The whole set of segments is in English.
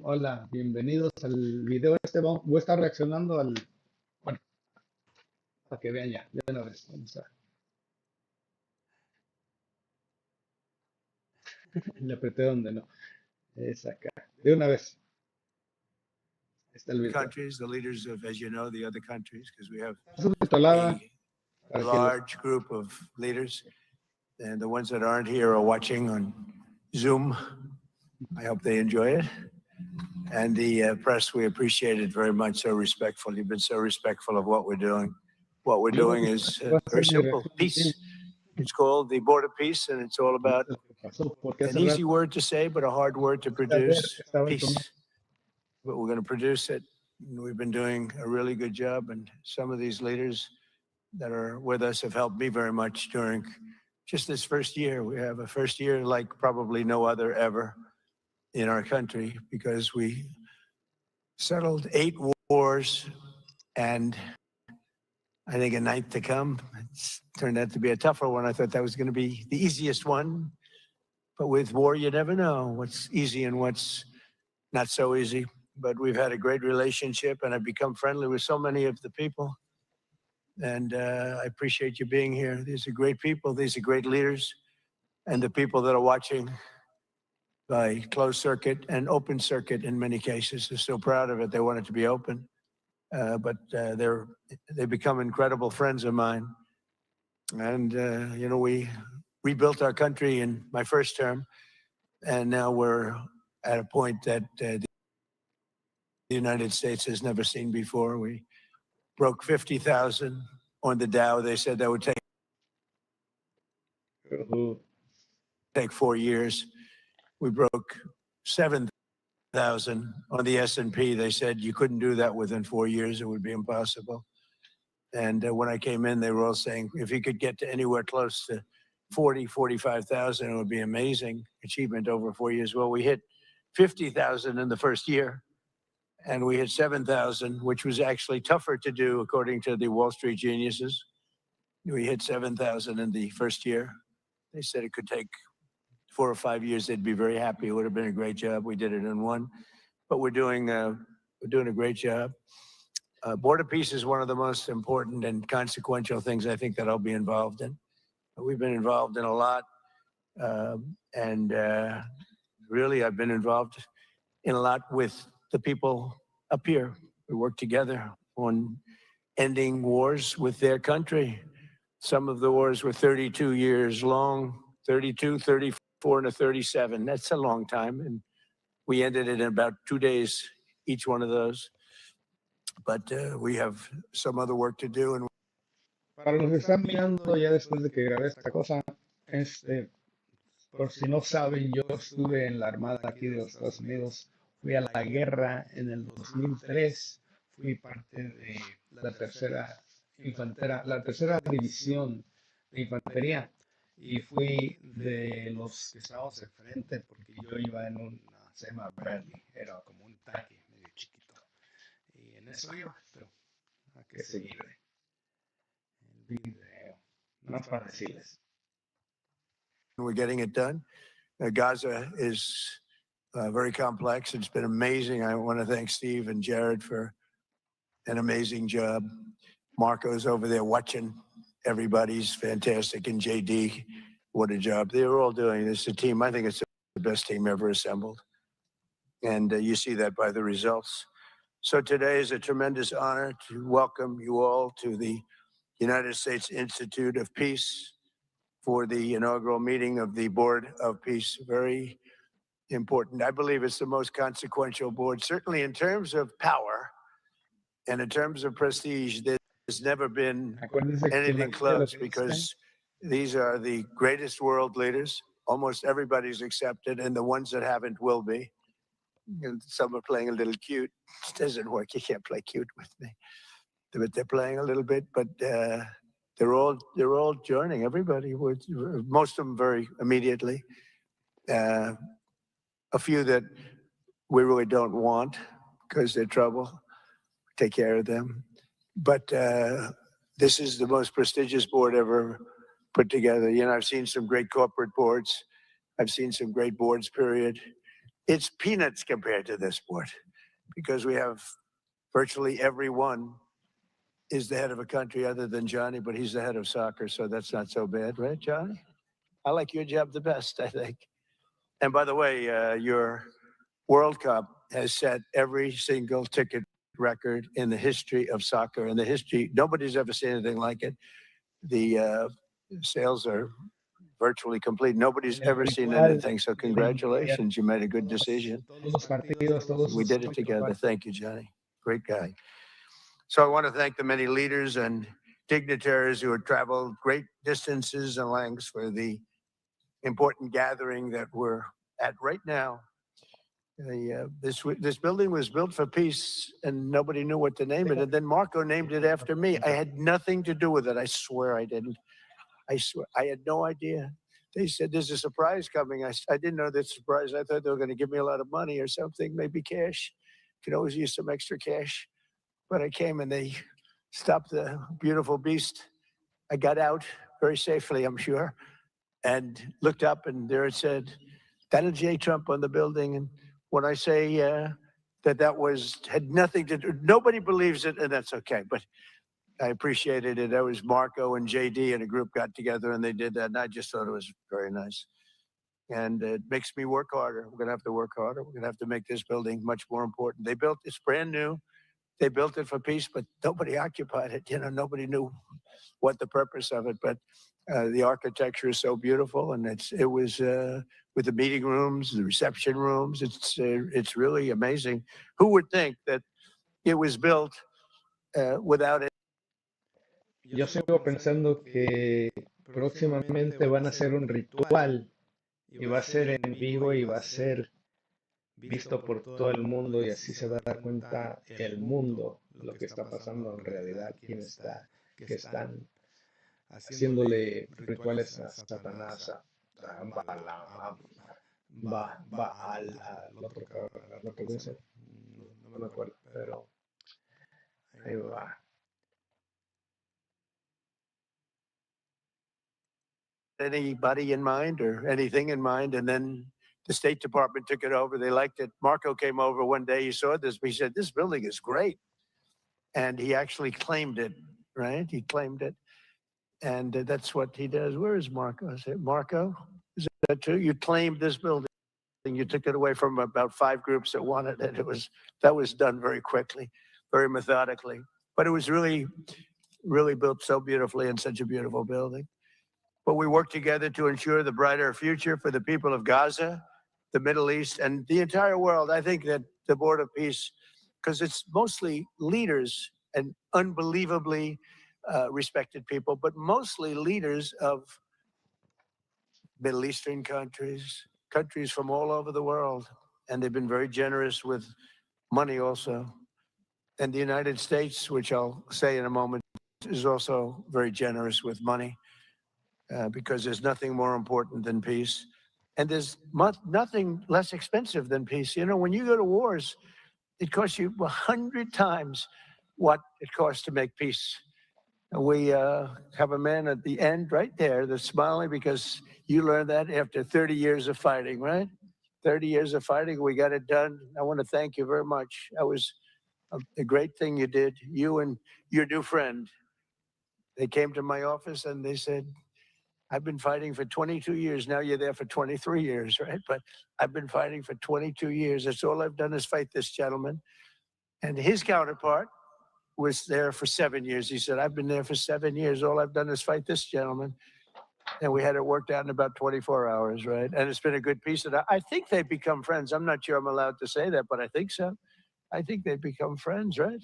Hola, bienvenidos al video voy a estar reaccionando bueno, para que vean ya, de una vez. Vamos a, le apreté donde no. Es acá. De una vez. Está el video. Countries, the leaders of, as you know, the other countries, because we have Subtitulada a large group of leaders, and the ones that aren't here are watching on Zoom. I hope they enjoy it. And the press, we appreciate it very much. So respectful. You've been so respectful of what we're doing. What we're doing is very simple: peace. It's called the Board of Peace, and it's all about an easy word to say, but a hard word to produce: peace. But we're going to produce it. We've been doing a really good job, and some of these leaders that are with us have helped me very much during just this first year. We have a first year like probably no other ever in our country, because we settled 8 wars and I think a 9th to come. It's turned out to be a tougher one. I thought that was going to be the easiest one, but with war, you never know what's easy and what's not so easy. But we've had a great relationship, and I've become friendly with so many of the people. And I appreciate you being here. These are great people. These are great leaders. And the people that are watching by closed circuit and open circuit in many cases, they're so proud of it. They want it to be open. But they become incredible friends of mine. And, you know, we rebuilt our country in my first term. And now we're at a point that the United States has never seen before. We broke 50,000 on the Dow. They said that would take 4 years. We broke 7,000 on the S&P. They said you couldn't do that within 4 years. It would be impossible. And when I came in, they were all saying, if you could get to anywhere close to 45,000, it would be amazing achievement over 4 years. Well, we hit 50,000 in the first year, and we hit 7,000, which was actually tougher to do according to the Wall Street geniuses. We hit 7,000 in the first year. They said it could take 4 or 5 years. They'd be very happy. It would have been a great job. We did it in 1, but we're doing a great job. Board of Peace is one of the most important and consequential things I think that I'll be involved in. We've been involved in a lot, and really I've been involved in a lot with the people up here. We work together on ending wars with their country. Some of the wars were 32 years long, 32, 34, and a 37. That's a long time, and we ended it in about 2 days, each one of those. But we have some other work to do. And para los que están mirando ya después de que grabé esta cosa, por si no saben, yo estuve en la Armada aquí de los Estados Unidos, fui a la guerra en el 2003, fui parte de la tercera división de infantería, y fui de los que estábamos enfrente, porque yo iba en una, se llama Bradley, era como un tanque medio chiquito, y en eso iba, pero hay que seguir el video, más para decirles. We're getting it done. Gaza is very complex. It's been amazing. I want to thank Steve and Jared for an amazing job. Marco's over there watching. Everybody's fantastic. And JD, what a job. They were all doing this. A team, I think it's the best team ever assembled. And you see that by the results. So today is a tremendous honor to welcome you all to the United States Institute of Peace for the inaugural meeting of the Board of Peace. Very important. I believe it's the most consequential board, certainly in terms of power and in terms of prestige. There's never been anything close, because these are the greatest world leaders. Almost everybody's accepted, and the ones that haven't will be. And some are playing a little cute. It doesn't work. You can't play cute with me. But they're playing a little bit, but they're all joining. Everybody, most of them very immediately. A few that we really don't want because they're trouble. Take care of them. But this is the most prestigious board ever put together. You know, I've seen some great corporate boards. I've seen some great boards, period. it's peanuts compared to this sport because we have virtually everyone is the head of a country other than Johnny, but he's the head of soccer, so that's not so bad, right, Johnny? I like your job the best, I think. And by the way, your World Cup has set every single ticket record in the history of soccer. In the history, nobody's ever seen anything like it. The sales are virtually complete. Nobody's ever seen anything. So congratulations, you made a good decision. We did it together. Thank you, Johnny. Great guy. So I want to thank the many leaders and dignitaries who have traveled great distances and lengths for the important gathering that we're at right now. This building was built for peace, and nobody knew what to name it. And then Marco named it after me. I had nothing to do with it. I swear I didn't. I swear I had no idea. They said there's a surprise coming. I didn't know that surprise. I thought they were going to give me a lot of money or something, maybe cash. Could always use some extra cash. But I came and they stopped the beautiful beast. I got out very safely, I'm sure, and looked up, and there it said, Donald J. Trump on the building. And when I say that had nothing to do, nobody believes it, and that's okay. But I appreciated it. That was Marco and JD and a group got together and they did that. And I just thought it was very nice. And it makes me work harder. We're going to have to work harder. We're going to have to make this building much more important. They built it's brand new. They built it for peace, but nobody occupied it. You know, nobody knew what the purpose of it. But the architecture is so beautiful, and it was with the meeting rooms, the reception rooms. It's really amazing. Who would think that it was built without it? Yo sigo pensando que próximamente van a hacer un ritual y va a ser en vivo y va a ser visto por todo el mundo y así se va a dar cuenta el mundo lo que está pasando en realidad, quién está, que están haciéndole rituales a Satanás, a al otro cabrón, lo que dice, no me acuerdo, pero ahí va. Anybody in mind or anything in mind, and then the State Department took it over. They liked it. Marco came over one day. He saw this. He said, "This building is great," and he actually claimed it. Right? He claimed it, and that's what he does. Where is Marco? I said, "Marco, is that true? You claimed this building. You took it away from about 5 groups that wanted it. That was done very quickly, very methodically, but it was really built so beautifully and such a beautiful building." But we work together to ensure the brighter future for the people of Gaza, the Middle East, and the entire world. I think that the Board of Peace, because it's mostly leaders and unbelievably respected people, but mostly leaders of Middle Eastern countries, countries from all over the world. And they've been very generous with money also. And the United States, which I'll say in a moment, is also very generous with money. Because there's nothing more important than peace. And there's nothing less expensive than peace. You know, when you go to wars, it costs you 100 times what it costs to make peace. And we have a man at the end right there that's smiling because you learned that after 30 years of fighting, right? 30 years of fighting, we got it done. I want to thank you very much. That was a great thing you did. You and your new friend, they came to my office and they said, I've been fighting for 22 years. Now you're there for 23 years, right? But I've been fighting for 22 years. That's all I've done is fight this gentleman. And his counterpart was there for 7 years. He said, I've been there for 7 years. All I've done is fight this gentleman. And we had it worked out in about 24 hours, right? And it's been a good piece. And I think they've become friends. I'm not sure I'm allowed to say that, but I think so. I think they've become friends, right?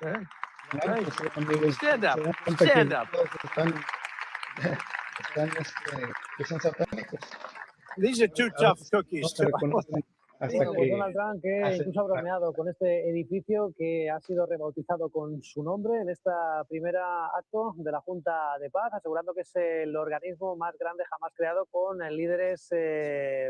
Right. Right. Stand up. Stand up. Que son satánicos. These are 2 tough cookies. No se reconocen hasta Bueno, pues que Donald Trump, que incluso ha bromeado con este edificio que ha sido rebautizado con su nombre en esta primera acto de la Junta de Paz, asegurando que es el organismo más grande jamás creado con líderes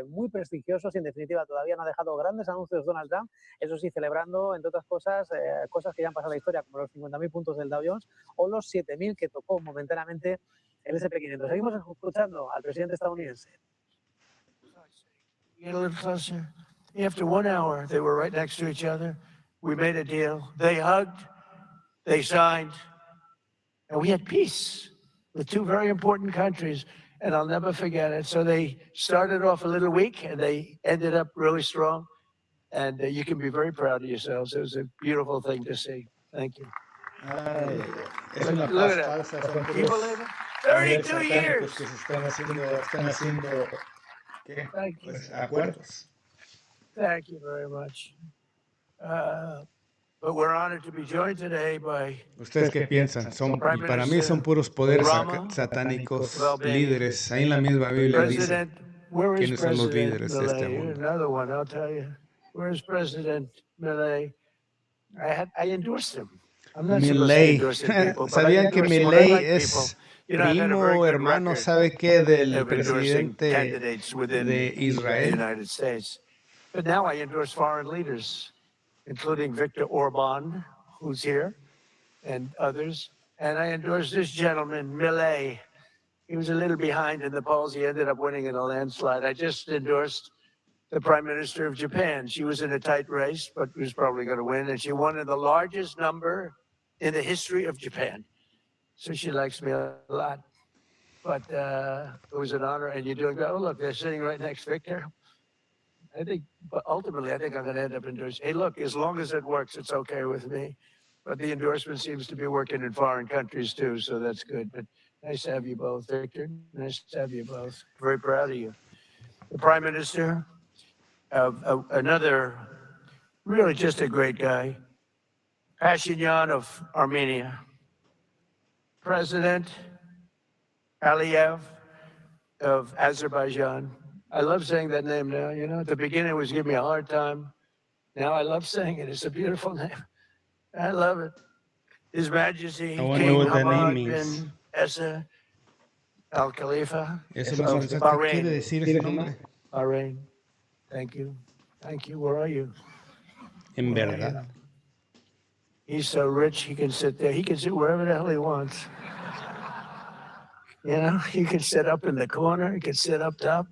muy prestigiosos y en definitiva todavía no ha dejado grandes anuncios Donald Trump, eso sí, celebrando, entre otras cosas, cosas que ya han pasado en la historia, como los 50.000 puntos del Dow Jones o los 7.000 que tocó momentáneamente el S&P 500. Seguimos escuchando al presidente estadounidense. Get a little closer. After 1 hour, they were right next to each other. We made a deal. They hugged, they signed, and we had peace with two very important countries. And I'll never forget it. So they started off a little weak, and they ended up really strong. And you can be very proud of yourselves. It was a beautiful thing to see. Thank you. Ay, es una Look paz at that. falsa, son Can you puros believe it? poderes 32 satánicos years. que se están haciendo, ¿qué? Thank you. Pues acuerdos. Thank you very much. But we're honored to be joined today by ¿Ustedes qué piensan? Y para mí son puros poderes satánicos, líderes. Ahí en la misma Biblia dice President. Where is quiénes son los President líderes de este Milei? mundo. Another one, I'll tell you. Where is President Milei? I endorsed him. I'm not supposed to Milei. endorse people, but I ¿Sabían que endorse him. When I Milei like es people, you know, I've had a very primo o good hermano, record sabe qué, del of endorsing presidente candidates within de the Israel? United States? But now I endorse foreign leaders, including Viktor Orban, who's here, and others. And I endorse this gentleman, Milei. He was a little behind in the polls. He ended up winning in a landslide. I just endorsed the Prime Minister of Japan. She was in a tight race, but was probably going to win. And she won in the largest number in the history of Japan. So she likes me a lot. But it was an honor. And you're doing good. Oh, look, they're sitting right next to Victor. I think, but ultimately, I think I'm going to end up endorsing. Hey, look, as long as it works, it's okay with me. But the endorsement seems to be working in foreign countries too, so that's good. But nice to have you both, Victor. Nice to have you both. Very proud of you. The Prime Minister, another really just a great guy, Pashinyan of Armenia. President Aliyev of Azerbaijan. I love saying that name now. You know, at the beginning it was giving me a hard time. Now I love saying it. It's a beautiful name. I love it. His Majesty I wonder King what that Hamad name means. bin Essa Al Khalifa Eso of más interesante. ¿Qué quiere Bahrain. decir ese nombre? Bahrain. Thank you. Thank you. Where are you? En Where are verdad. you? He's so rich, he can sit there. He can sit wherever the hell he wants. You know, he can sit up in the corner. He can sit up top.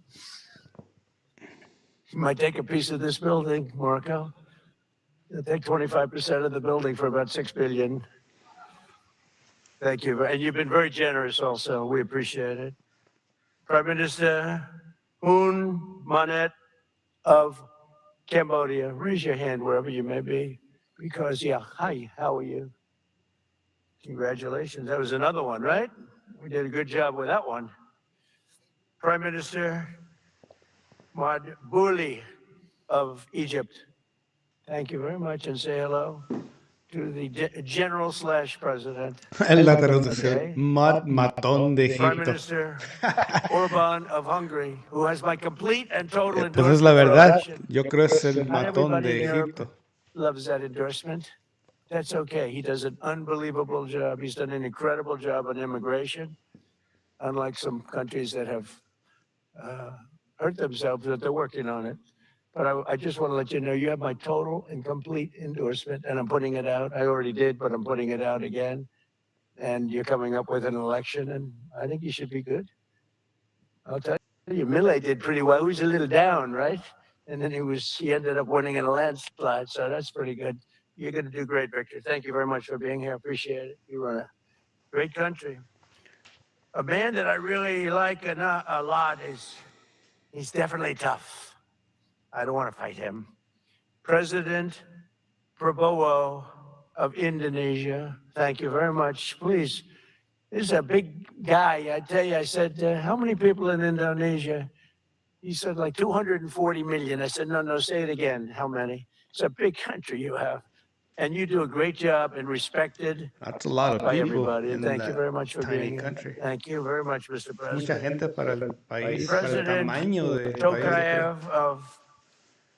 He might take a piece of this building, Marco. He'll take 25% of the building for about $6 billion. Thank you. And you've been very generous also. We appreciate it. Prime Minister Hun Manet of Cambodia. Raise your hand wherever you may be. Because, yeah, hi, how are you? Congratulations. That was another one, right? We did a good job with that one. Prime Minister Madbouli of Egypt. Thank you very much, and say hello to the General/President. Es la traducción. Matón de Prime Egipto. Minister Orban of Hungary, who has my complete and total endorsement. Pues es la for verdad. election. Yo creo que es el Not matón everybody de in Europe Egipto. loves that endorsement. That's okay. He does an unbelievable job. He's done an incredible job on immigration, unlike some countries that have hurt themselves, that they're working on it. But I just want to let you know, you have my total and complete endorsement, and I'm putting it out. I already did, but I'm putting it out again. And you're coming up with an election, and I think you should be good. I'll tell you, Millet did pretty well. He was a little down, right? And then he ended up winning in a landslide, so that's pretty good. You're going to do great, Victor. Thank you very much for being here. Appreciate it. You run a great country. A man that I really like a lot he's definitely tough. I don't want to fight him. President Prabowo of Indonesia. Thank you very much. Please, this is a big guy. I tell you, I said, how many people in Indonesia? He said like 240 million. I said, no, say it again. How many? It's a big country you have. And you do a great job and respected That's a lot of by people everybody. in Thank you very that much for tiny being here. country. Thank you very much, Mr. Mucha President. gente para el país, para el President tamaño de país. Yo creo. Tokayev of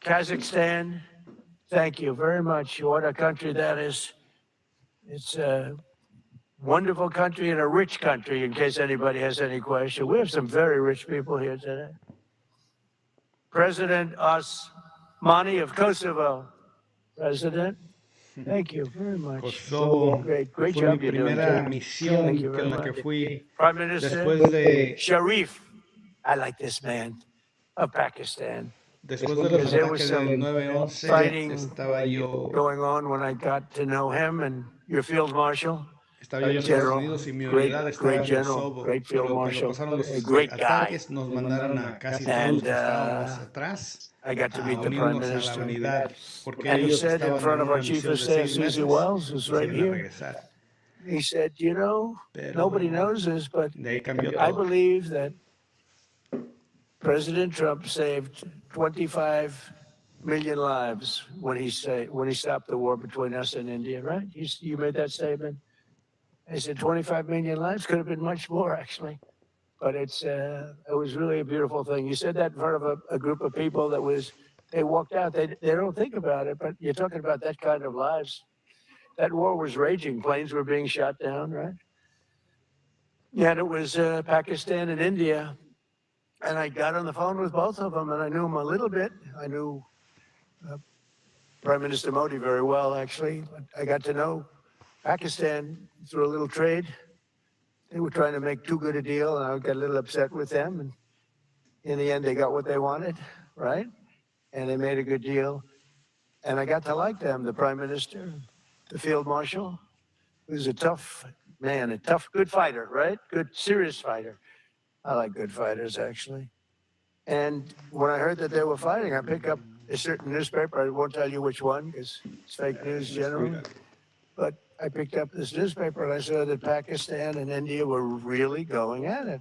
Kazakhstan. Thank you very much. What a country that is. It's a wonderful country and a rich country, in case anybody has any question. We have some very rich people here today. President Osmani of Kosovo. President, thank you very much. Kosovo Great fue job mi you're doing, primera Jim. misión Thank you en very la que much. fui Prime Minister después de Sharif. I like this man of Pakistan. Después de los Because there was ataques del some 9/11, fighting estaba yo, going on when I got to know him and your field marshal. estaba yo en Estados General, Unidos y mi great, unidad estaba great en general, Kosovo, great field pero cuando marshal, pasaron los a great guy. ataques nos mandaron a casi todos los And que estábamos atrás I got to a meet the prime unirnos a la minister. unidad, porque And he ellos said in estaban front en of our una chief misión of de staff, 6 Susie meses Wells, y who's se right iban a here, regresar. he said, you know, Pero nobody knows this, but de ahí cambió I todo. believe that President Trump saved 25 million lives when he stopped the war between us and India, right? You made that statement. I said 25 million lives could have been much more, actually. But it was really a beautiful thing. You said that in front of a group of people they walked out. They don't think about it, but you're talking about that kind of lives. That war was raging. Planes were being shot down, right? Yeah, and it was Pakistan and India. And I got on the phone with both of them, and I knew them a little bit. I knew Prime Minister Modi very well, actually. I got to know Pakistan through a little trade. They were trying to make too good a deal, and I got a little upset with them. And in the end, they got what they wanted, right? And they made a good deal. And I got to like them, the Prime Minister, the Field Marshal, who's a tough man, a tough, good fighter, right? Good, serious fighter. I like good fighters, actually. And when I heard that they were fighting, I picked up a certain newspaper. I won't tell you which one because it's fake news generally. But I picked up this newspaper and I saw that Pakistan and India were really going at it.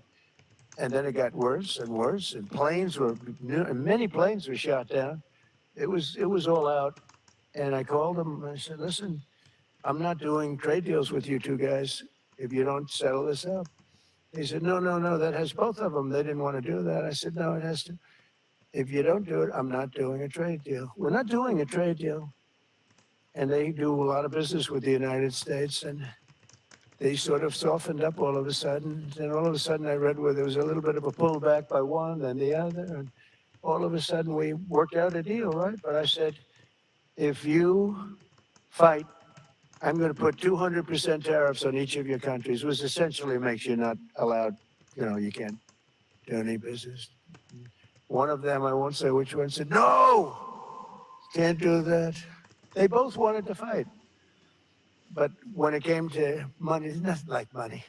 And then it got worse and worse, and many planes were shot down. It was all out. And I called them and I said, listen, I'm not doing trade deals with you two guys if you don't settle this up. They said, no, that has both of them. They didn't want to do that. I said, no, it has to. If you don't do it, I'm not doing a trade deal. We're not doing a trade deal. And they do a lot of business with the United States, and they sort of softened up all of a sudden. And all of a sudden I read where there was a little bit of a pullback by one, then the other, and all of a sudden we worked out a deal, right? But I said, if you fight, I'm going to put 200% tariffs on each of your countries, which essentially makes you not allowed, you can't do any business. One of them, I won't say which one, said, no, can't do that. They both wanted to fight. But when it came to money, it's nothing like money.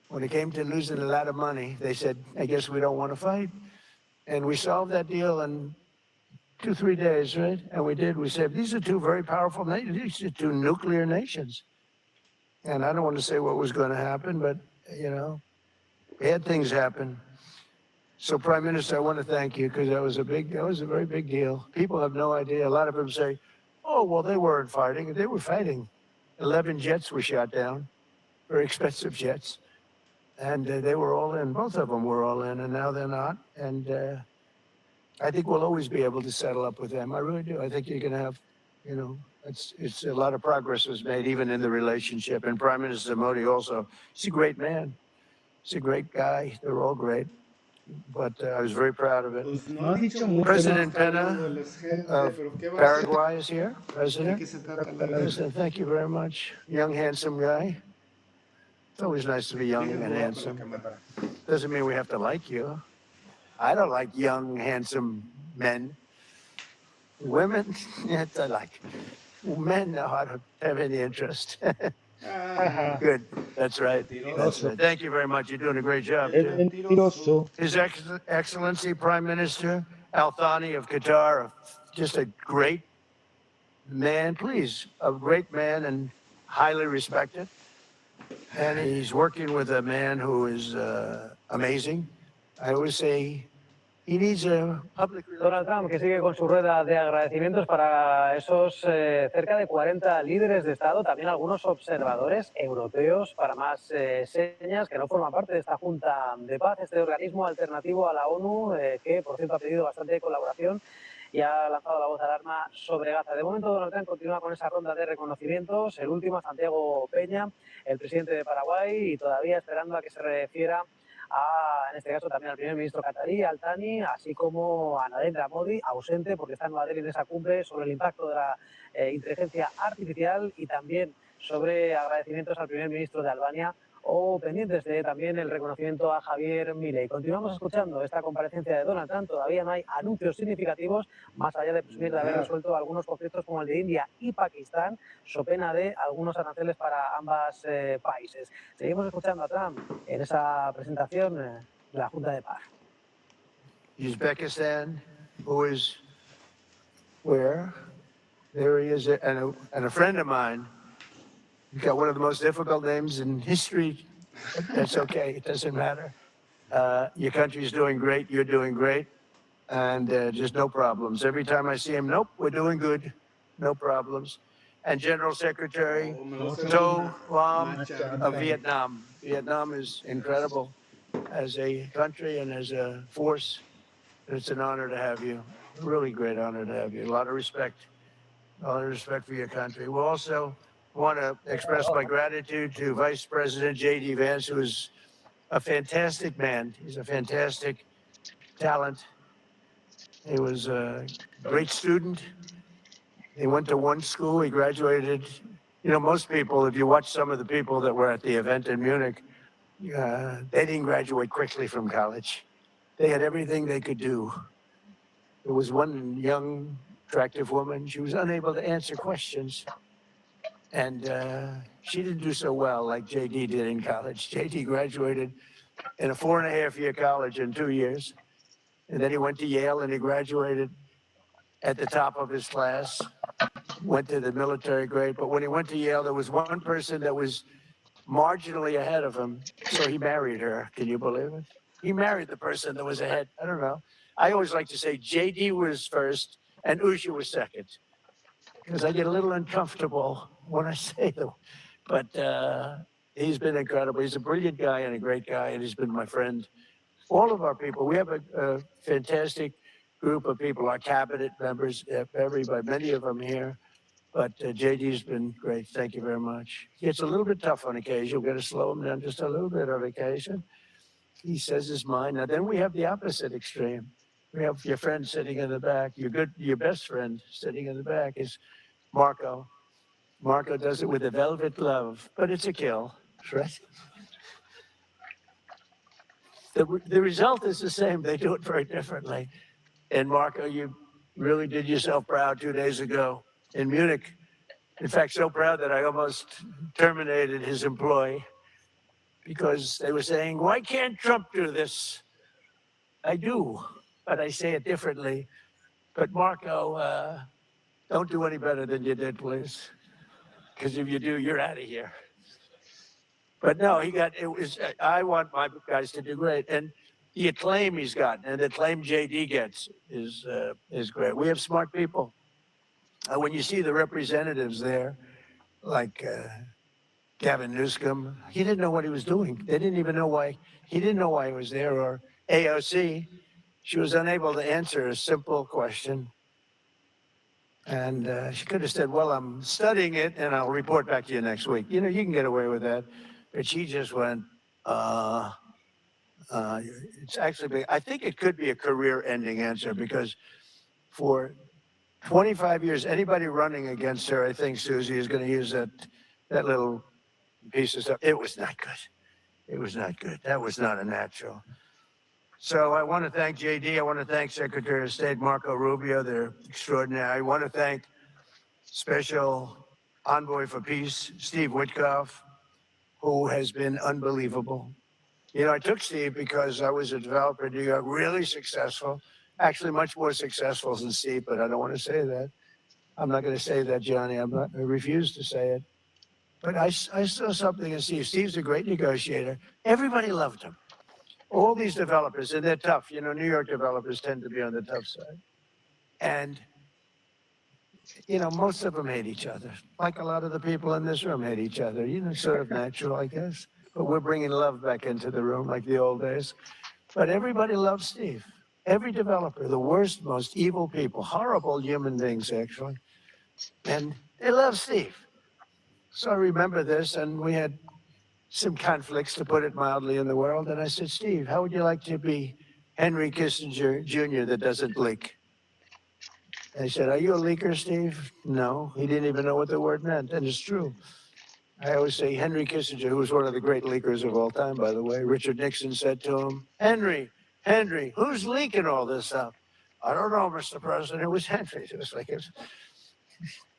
When it came to losing a lot of money, they said, I guess we don't want to fight. And we solved that deal in 2-3 days, right? And we did. We said, these are two very powerful nations. These are two nuclear nations. And I don't want to say what was going to happen, but, bad things happen. So, Prime Minister, I want to thank you because that was a very big deal. People have no idea. A lot of them say, oh, well, they weren't fighting. They were fighting. 11 jets were shot down, very expensive jets. And they were all in. Both of them were all in, and now they're not. And I think we'll always be able to settle up with them. I really do. I think you're going to have, it's a lot of progress was made even in the relationship. And Prime Minister Modi also, he's a great man. He's a great guy. They're all great. But I was very proud of it. Pues no ha dicho mucho, President no está Pena hablando de la gente, of pero ¿qué va a hacer? Paraguay is here. ¿De President. qué se trata la vida? President, thank you very much. Young, handsome guy. It's always nice to be young Dejen and jugar con la handsome. cámara. Doesn't mean we have to like you. I don't like young, handsome men. Women, yes, I like. Men, no, I don't have any interest. Good. That's right. That's right. Thank you very much. You're doing a great job. Mentiroso. His Excellency Prime Minister Al Thani of Qatar, just a great man, please, a great man and highly respected. And he's working with a man who is amazing. I always say he needs a public Donald Trump, que sigue con su rueda de agradecimientos para esos cerca de 40 líderes de Estado, también algunos observadores europeos, para más señas, que no forman parte de esta Junta de Paz, este organismo alternativo a la ONU, que por cierto ha pedido bastante colaboración y ha lanzado la voz de alarma sobre Gaza. De momento, Donald Trump continúa con esa ronda de reconocimientos, el último a Santiago Peña, el presidente de Paraguay, y todavía esperando a que se refiera en este caso también al primer ministro catarí, Al Thani, así como a Narendra Modi, ausente porque está en Nueva Delhi en esa cumbre sobre el impacto de la inteligencia artificial, y también sobre agradecimientos al primer ministro de Albania, o pendientes de también el reconocimiento a Javier Milei. Continuamos escuchando esta comparecencia de Donald Trump. Todavía no hay anuncios significativos, más allá de presumir de haber resuelto algunos conflictos como el de India y Pakistán, so pena de algunos aranceles para ambos países. Seguimos escuchando a Trump en esa presentación de la Junta de Paz. Uzbekistan, who is where? There he is, and a friend of mine. He's got one of the most difficult names in history. That's okay. It doesn't matter. Your country's doing great. You're doing great. And just no problems. Every time I see him, nope, we're doing good. No problems. And General Secretary To Lam of Vietnam. Vietnam is incredible as a country and as a force. It's an honor to have you. A really great honor to have you. A lot of respect. A lot of respect for your country. We also want to express my gratitude to Vice President J.D. Vance, who is a fantastic man. He's a fantastic talent. He was a great student. He went to one school. He graduated. You know, most people, if you watch some of the people that were at the event in Munich, they didn't graduate quickly from college. They had everything they could do. There was one young, attractive woman. She was unable to answer questions. And she didn't do so well like JD did in college. JD graduated in a 4.5-year college in 2 years. And then he went to Yale and he graduated at the top of his class, went to the military grade. But when he went to Yale, there was one person that was marginally ahead of him. So he married her. Can you believe it? He married the person that was ahead. I don't know. I always like to say JD was first and Usha was second, because I get a little uncomfortable when I say them. But he's been incredible. He's a brilliant guy and a great guy, and he's been my friend. All of our people, we have a fantastic group of people, our cabinet members, everybody, many of them here. But JD's been great. Thank you very much. It's a little bit tough on occasion. We've got to slow him down just a little bit on occasion. He says his mind. Now, then we have the opposite extreme. We have your friend sitting in the back. Your best friend sitting in the back is Marco. Marco does it with a velvet glove, but it's a kill, right? The result is the same. They do it very differently. And Marco, you really did yourself proud 2 days ago in Munich. In fact, so proud that I almost terminated his employee because they were saying, why can't Trump do this? I do, but I say it differently. But Marco, don't do any better than you did, please. Because if you do, you're out of here. But no, I want my guys to do great. And the acclaim he's gotten and the acclaim JD gets is great. We have smart people. When you see the representatives there, like Gavin Newsom, he didn't know what he was doing. They didn't even know why. He didn't know why he was there. Or AOC, she was unable to answer a simple question. And she could have said, well, I'm studying it and I'll report back to you next week. You know, you can get away with that. But she just went, it's actually, I think it could be a career-ending answer because for 25 years, anybody running against her, I think Susie is going to use that little piece of stuff. It was not good. It was not good. That was not a natural. So I want to thank JD. I want to thank Secretary of State Marco Rubio. They're extraordinary. I want to thank Special Envoy for Peace, Steve Witkoff, who has been unbelievable. You know, I took Steve because I was a developer in New York, really successful, actually much more successful than Steve, but I don't want to say that. I'm not going to say that, Johnny. I refuse to say it. But I saw something in Steve. Steve's a great negotiator. Everybody loved him. All these developers, and they're tough. You know, New York developers tend to be on the tough side. And, you know, most of them hate each other. Like a lot of the people in this room hate each other. You know, sort of natural, I guess. But we're bringing love back into the room like the old days. But everybody loves Steve. Every developer, the worst, most evil people, horrible human beings, actually. And they love Steve. So I remember this, and we had some conflicts, to put it mildly, in the world. And I said, Steve, how would you like to be Henry Kissinger Jr. that doesn't leak? And he said, are you a leaker, Steve? No. He didn't even know what the word meant, and it's true. I always say Henry Kissinger, who was one of the great leakers of all time, by the way, Richard Nixon said to him, Henry, who's leaking all this stuff? I don't know, Mr. President. It was Henry. It was like,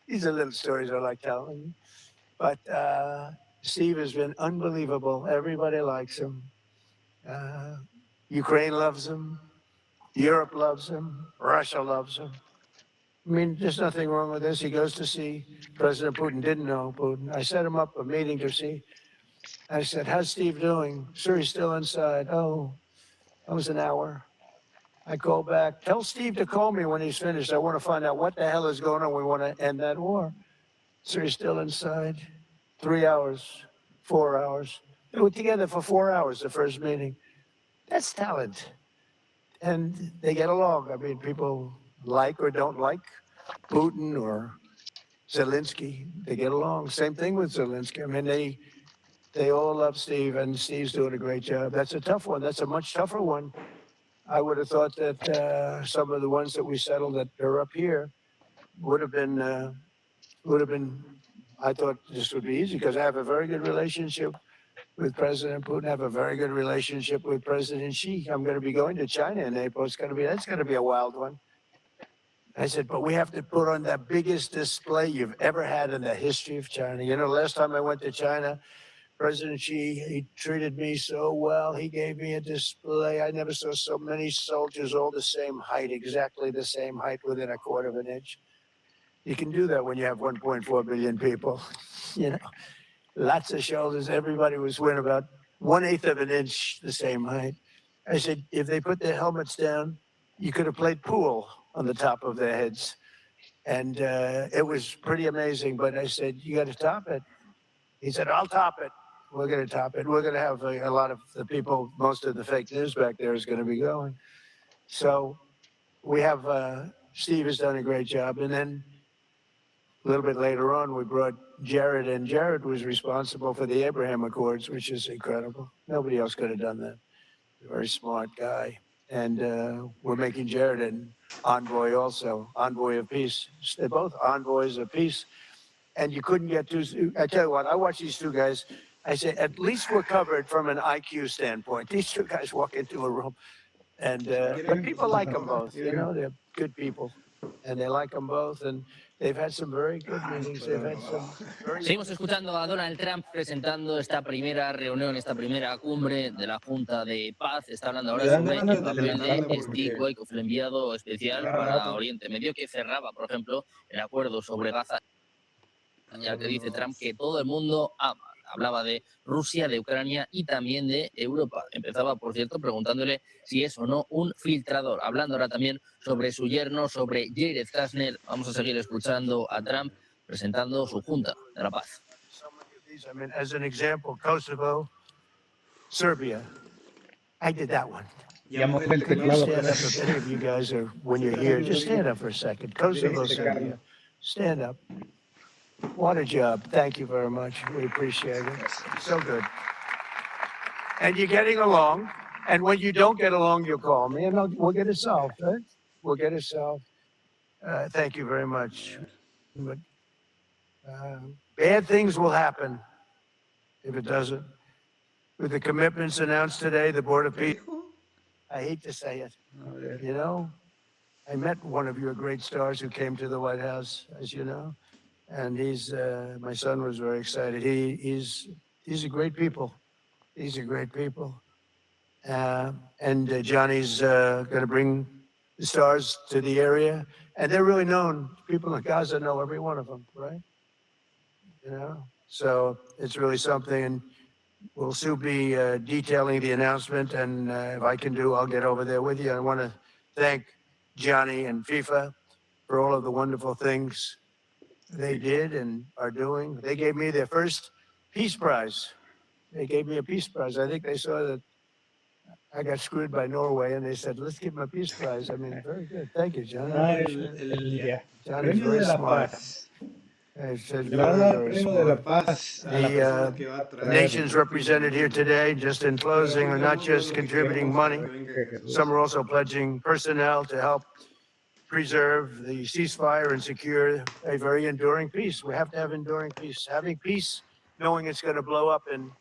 these are little stories I like telling. But Steve has been unbelievable. Everybody likes him. Ukraine loves him. Europe loves him. Russia loves him. I mean, there's nothing wrong with this. He goes to see President Putin. Didn't know Putin. I set him up a meeting to see. I said, how's Steve doing? Sir, he's still inside. Oh, that was an hour. I called back. Tell Steve to call me when he's finished. I want to find out what the hell is going on. We want to end that war. Sir, he's still inside. 3 hours, 4 hours. They were together for 4 hours, the first meeting. That's talent. And they get along. I mean, people like or don't like Putin or Zelensky. They get along. Same thing with Zelensky. I mean, they all love Steve, and Steve's doing a great job. That's a tough one. That's a much tougher one. I would have thought that some of the ones that we settled that are up here would have been, I thought this would be easy because I have a very good relationship with President Putin. I have a very good relationship with President Xi. I'm going to be going to China in April. That's going to be a wild one. I said, but we have to put on the biggest display you've ever had in the history of China. You know, last time I went to China, President Xi, he treated me so well. He gave me a display. I never saw so many soldiers all the same height, exactly the same height within a quarter of an inch. You can do that when you have 1.4 billion people. You know, lots of shoulders. Everybody was within about 1/8 of an inch the same height. I said, if they put their helmets down, you could have played pool on the top of their heads. And it was pretty amazing. But I said, you got to top it. He said, I'll top it. We're going to top it. We're going to have a lot of the people, most of the fake news back there is going to be going. So we have, Steve has done a great job. And then a little bit later on, we brought Jared in. Jared was responsible for the Abraham Accords, which is incredible. Nobody else could have done that. Very smart guy. And we're making Jared an envoy also, envoy of peace. They're both envoys of peace. And you couldn't get two. I tell you what, I watch these two guys. I say, at least we're covered from an IQ standpoint. These two guys walk into a room, and but people like them both. You know, they're good people, and they like them both. And they've had some very good meetings. They've had some very. Seguimos escuchando a Donald Trump presentando esta primera reunión, esta primera cumbre de la Junta de Paz. Está hablando ahora sobre el papel de Steve Witkoff, el enviado especial para Oriente Medio, que cerraba, por ejemplo, el acuerdo sobre Gaza, ya que dice Trump que todo el mundo ama. Hablaba de Rusia, de Ucrania y también de Europa. Empezaba, por cierto, preguntándole si es o no un filtrador. Hablando ahora también sobre su yerno, sobre Jared Kushner. Vamos a seguir escuchando a Trump presentando su Junta de la Paz. I mean, as an example, Kosovo, Serbia. I did that one. Could you stand up if any of you guys are, when you're here, just stand up for a second. Kosovo, Serbia. Stand up. What a job. Thank you very much. We appreciate it. So good. And you're getting along. And when you don't get along, you'll call me and we'll get it solved, right? We'll get it solved. Thank you very much. But bad things will happen if it doesn't. With the commitments announced today, the Board of Peace, I hate to say it, you know, I met one of your great stars who came to the White House, as you know. And my son was very excited. He's a great people. He's a great people. And Johnny's going to bring the stars to the area. And they're really known. People in Gaza know every one of them, right? You know? So it's really something. And we'll soon be detailing the announcement. And if I can do, I'll get over there with you. I want to thank Johnny and FIFA for all of the wonderful things they did and are doing. They gave me their first Peace Prize. They gave me a Peace Prize. I think they saw that I got screwed by Norway, and they said, let's give him a Peace Prize. I mean, very good. Thank you, John. Johnny's very smart. The nations represented here today, just in closing, are not just contributing money. Some are also pledging personnel to help preserve the ceasefire and secure a very enduring peace. We have to have enduring peace. Having peace knowing it's going to blow up in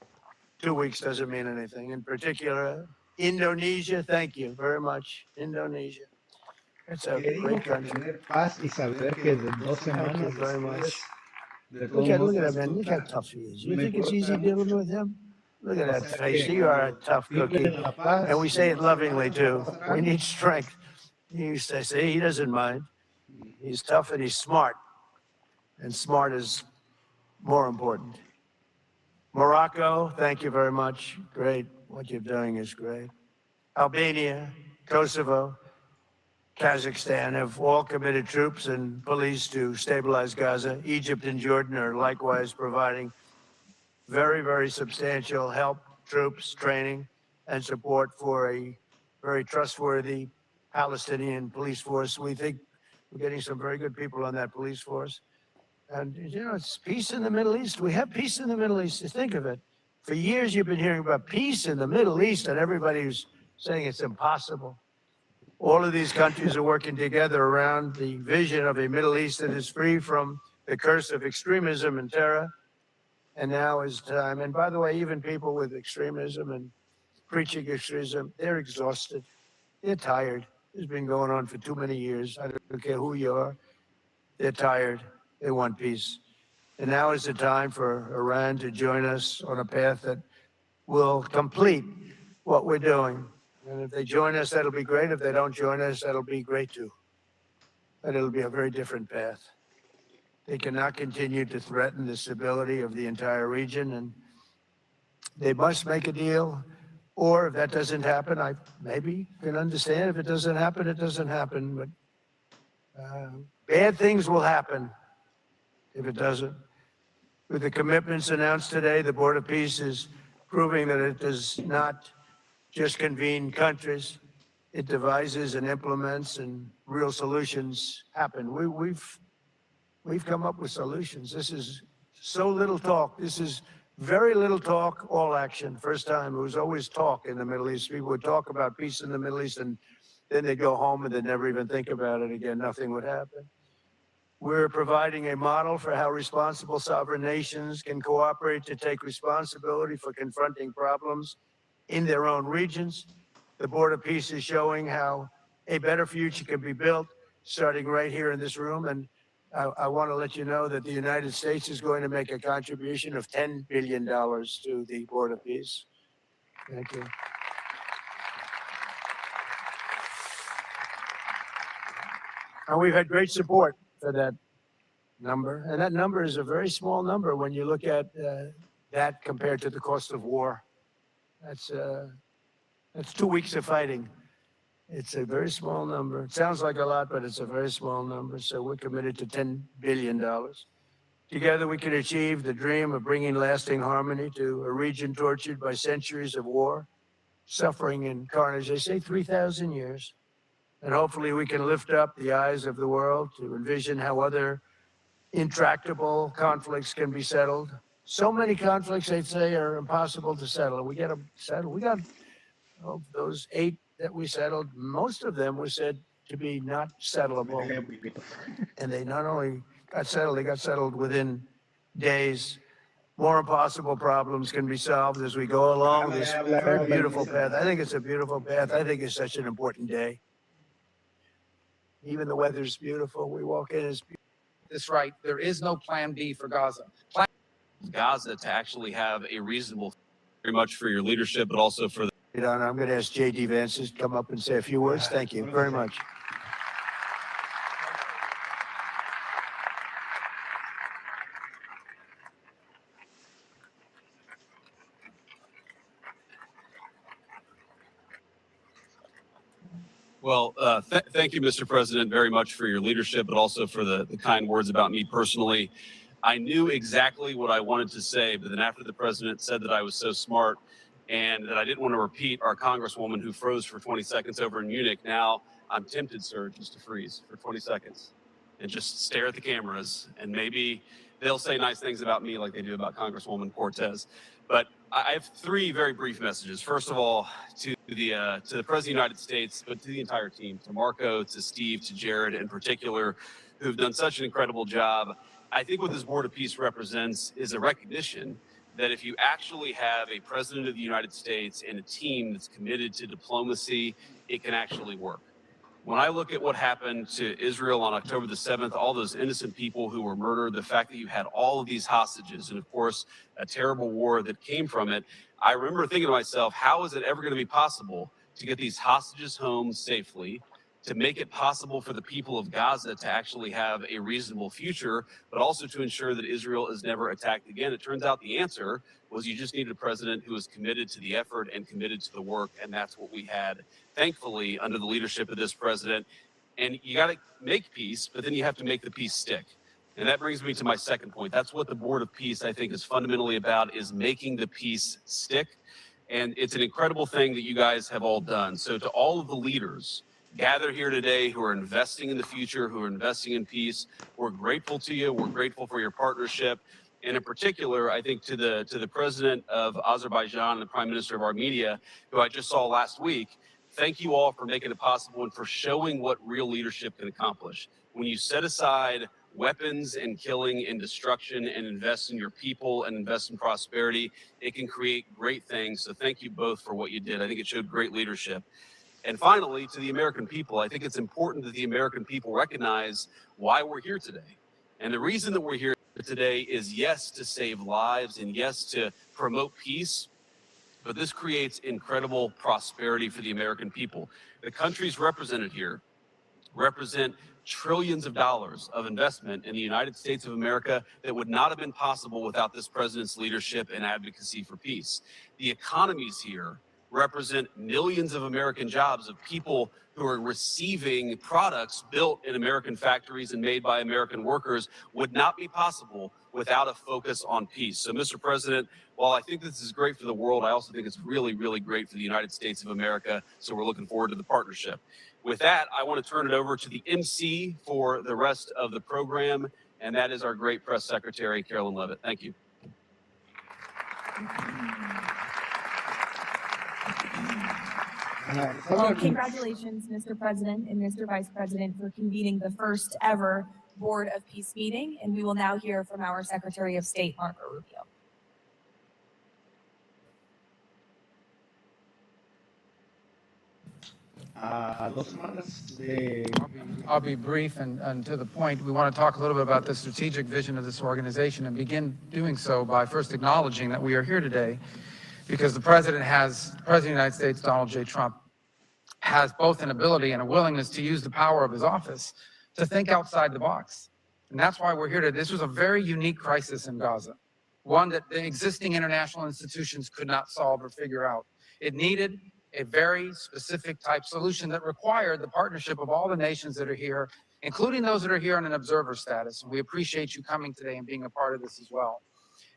2 weeks doesn't mean anything. In particular, Indonesia, thank you very much, Indonesia. It's a great country. Tener paz y saber que de 2 Thank you semanas very después much. de Look at todo him, man. Look how tough he is. You think it's easy dealing with him? Look at that face. You are a tough cookie. And we say it lovingly, too. We need strength. He used to say he doesn't mind. He's tough and he's smart. And smart is more important. Morocco, thank you very much. Great. What you're doing is great. Albania, Kosovo, Kazakhstan have all committed troops and police to stabilize Gaza. Egypt and Jordan are likewise providing very, very substantial help, troops, training, and support for a very trustworthy Palestinian police force. We think we're getting some very good people on that police force. And, you know, it's peace in the Middle East. We have peace in the Middle East. Think of it. For years, you've been hearing about peace in the Middle East, and everybody's saying it's impossible. All of these countries are working together around the vision of a Middle East that is free from the curse of extremism and terror. And now is time. And by the way, even people with extremism and preaching extremism, they're exhausted. They're tired. It's been going on for too many years. I don't care who you are. They're tired. They want peace. And now is the time for Iran to join us on a path that will complete what we're doing. And if they join us, that'll be great. If they don't join us, that'll be great too. But it'll be a very different path. They cannot continue to threaten the stability of the entire region, and they must make a deal. Or if that doesn't happen, I maybe can understand. If it doesn't happen, it doesn't happen. But bad things will happen if it doesn't. With the commitments announced today, the Board of Peace is proving that it does not just convene countries. It devises and implements, and real solutions happen. We've come up with solutions. This is so little talk. This is very little talk, all action. First time. It was always talk in the Middle East. People would talk about peace in the Middle East, and then they'd go home and they'd never even think about it again. Nothing would happen. We're providing a model for how responsible sovereign nations can cooperate to take responsibility for confronting problems in their own regions. The Board of Peace is showing how a better future can be built, starting right here in this room. And I want to let you know that the United States is going to make a contribution of $10 billion to the Board of Peace. Thank you. And we've had great support for that number. And that number is a very small number when you look at that compared to the cost of war. That's 2 weeks of fighting. It's a very small number. It sounds like a lot, but it's a very small number. So we're committed to $10 billion. Together, we can achieve the dream of bringing lasting harmony to a region tortured by centuries of war, suffering, and carnage. They say 3,000 years. And hopefully we can lift up the eyes of the world to envision how other intractable conflicts can be settled. So many conflicts, they'd say, are impossible to settle. We get them settled. We got those 8 that we settled. Most of them were said to be not settleable. And they not only got settled, they got settled within days. More impossible problems can be solved as we go along this very beautiful path. I think it's a beautiful path. I think it's such an important day. Even the weather's beautiful. We walk in, it's beautiful. That's right. There is no plan B for Gaza. Gaza to actually have a reasonable, very much for your leadership, but also for the. I'm going to ask J.D. Vance to come up and say a few words. Thank you very much. Well, thank you, Mr. President, very much for your leadership, but also for the kind words about me personally. I knew exactly what I wanted to say, but then after the president said that I was so smart and that I didn't want to repeat our congresswoman who froze for 20 seconds over in Munich, now I'm tempted, sir, just to freeze for 20 seconds and just stare at the cameras, and maybe they'll say nice things about me like they do about Congresswoman Cortez. But I have 3 very brief messages. First of all, to the President of the United States, but to the entire team, to Marco, to Steve, to Jared in particular, who've done such an incredible job. I think what this Board of Peace represents is a recognition that if you actually have a president of the United States and a team that's committed to diplomacy, it can actually work. When I look at what happened to Israel on October the 7th, all those innocent people who were murdered, the fact that you had all of these hostages, and of course, a terrible war that came from it, I remember thinking to myself, how is it ever going to be possible to get these hostages home safely, to make it possible for the people of Gaza to actually have a reasonable future, but also to ensure that Israel is never attacked again? It turns out the answer was you just needed a president who was committed to the effort and committed to the work, and that's what we had, thankfully, under the leadership of this president. And you got to make peace, but then you have to make the peace stick. And that brings me to my second point. That's what the Board of Peace, I think, is fundamentally about, is making the peace stick. And it's an incredible thing that you guys have all done. So to all of the leaders gathered here today who are investing in the future, who are investing in peace, we're grateful to you. We're grateful for your partnership. And in particular, I think to the president of Azerbaijan and the prime minister of Armenia, who I just saw last week, thank you all for making it possible and for showing what real leadership can accomplish. When you set aside weapons and killing and destruction and invest in your people and invest in prosperity, it can create great things. So thank you both for what you did. I think it showed great leadership. And finally, to the American people, I think it's important that the American people recognize why we're here today. And the reason that we're here today is, yes, to save lives and yes, to promote peace, but this creates incredible prosperity for the American people. The countries represented here represent trillions of dollars of investment in the United States of America that would not have been possible without this president's leadership and advocacy for peace. The economies here represent millions of American jobs of people who are receiving products built in American factories and made by American workers would not be possible without a focus on peace. So, Mr. President, while I think this is great for the world, I also think it's really, really great for the United States of America. So we're looking forward to the partnership. With that, I want to turn it over to the MC for the rest of the program, and that is our great press secretary, Carolyn Levitt. Thank you. Well, congratulations, Mr. President and Mr. Vice President, for convening the first ever Board of Peace meeting. And we will now hear from our Secretary of State, Marco Rubio. I'll be brief and to the point. We want to talk a little bit about the strategic vision of this organization and begin doing so by first acknowledging that we are here today because the President of the United States, Donald J. Trump, has both an ability and a willingness to use the power of his office to think outside the box. And that's why we're here today. This was a very unique crisis in Gaza, one that the existing international institutions could not solve or figure out. It needed a very specific type solution that required the partnership of all the nations that are here, including those that are here on an observer status. And we appreciate you coming today and being a part of this as well.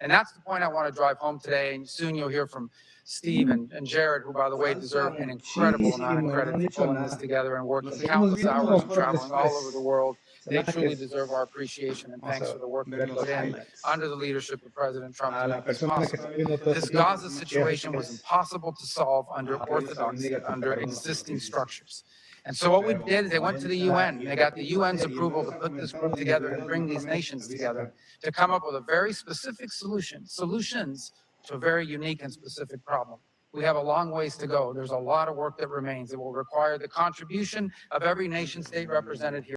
And that's the point I want to drive home today. And soon you'll hear from Steve and Jared, who, by the way, deserve an incredible amount of credit for pulling this together and working countless hours and traveling all over the world. They truly deserve our appreciation, and thanks for the work that you put in under the leadership of President Trump to make this possible. This Gaza situation was impossible to solve under orthodoxy, under existing structures. And so what we did is they went to the UN. They got the UN's approval to put this group together and bring these nations together to come up with a very specific solutions to a very unique and specific problem. We have a long ways to go. There's a lot of work that remains. It will require the contribution of every nation state represented here.